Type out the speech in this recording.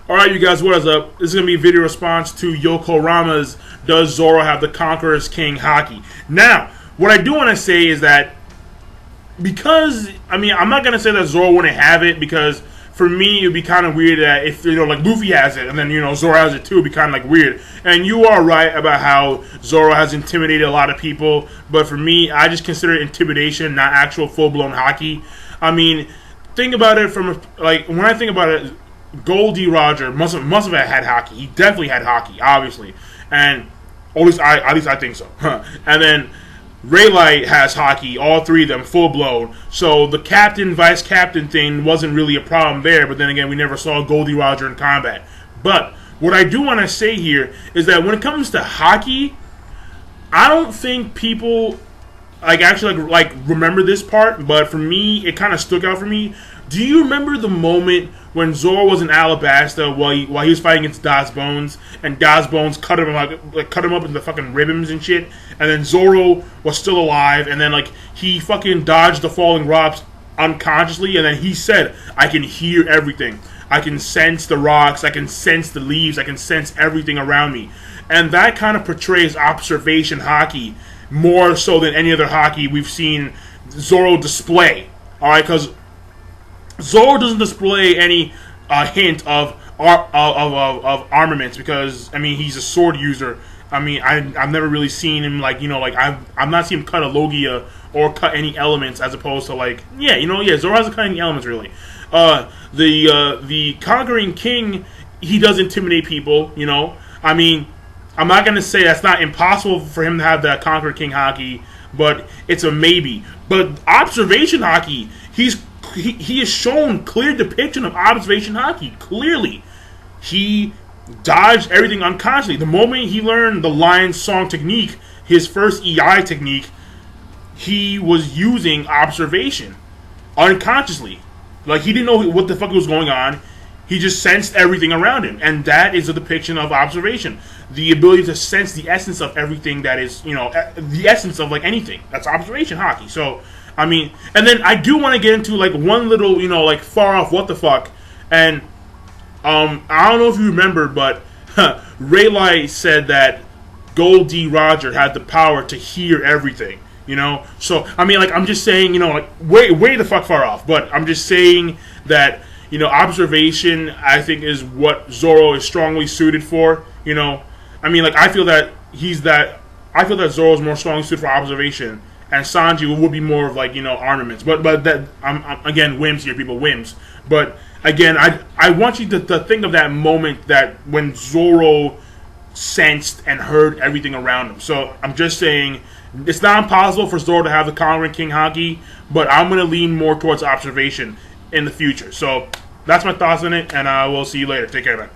Alright, you guys, what is up? This is going to be a video response to Yokurama's Does Zoro Have the Conqueror's King Haki? Now, what I do want to say is that because, I'm not going to say that Zoro wouldn't have it, because for me, it would be kind of weird that if, like Luffy has it, and then, Zoro has it too, it would be kind of like weird. And you are right about how Zoro has intimidated a lot of people, but for me, I just consider it intimidation, not actual full-blown Haki. Think about it from, when I think about it, Goldie Roger must have had Haki. He definitely had Haki, obviously, and at least I think so. And then Raylight has Haki, all three of them full blown. So the captain vice captain thing wasn't really a problem there. But then again, we never saw Goldie Roger in combat. But what I do want to say here is that when it comes to Haki, I don't think people actually remember this part. But for me, it kind of stuck out for me. Do you remember the moment when Zoro was in Alabasta while he was fighting against Das Bones, and Das Bones cut him up into fucking ribbons and shit, and then Zoro was still alive, and then he fucking dodged the falling rocks unconsciously, and then he said, "I can hear everything. I can sense the rocks. I can sense the leaves. I can sense everything around me," and that kind of portrays observation Haki more so than any other Haki we've seen Zoro display. All right, because Zoro doesn't display any hint of armaments because he's a sword user. I've never really seen him I've not seen him cut a Logia or cut any elements as opposed to Zoro hasn't cut any elements really. The Conquering King, he does intimidate people. I'm not gonna say that's not impossible for him to have that Conquering King Haki, but it's a maybe. But observation Haki, he has shown clear depiction of observation Haki. Clearly, he dodged everything unconsciously. The moment he learned the Lion Song technique, his first EI technique, he was using observation unconsciously. He didn't know what the fuck was going on. He just sensed everything around him, and that is a depiction of observation. The ability to sense the essence of everything that is, the essence of anything. That's observation Haki. So, and then I do want to get into one little, far off what the fuck. And I don't know if you remember, but Raylight said that Goldie Roger had the power to hear everything. So I'm just saying, way the fuck far off. But I'm just saying that observation, I think, is what Zoro is strongly suited for. I feel that Zoro is more strongly suited for observation, and Sanji would be more of armaments. But that I'm again, whims here, people, whims. But again, I want you to think of that moment that when Zoro sensed and heard everything around him. So I'm just saying it's not impossible for Zoro to have the Conquering King Haki, but I'm gonna lean more towards observation in the future. So that's my thoughts on it, and we'll see you later. Take care, man.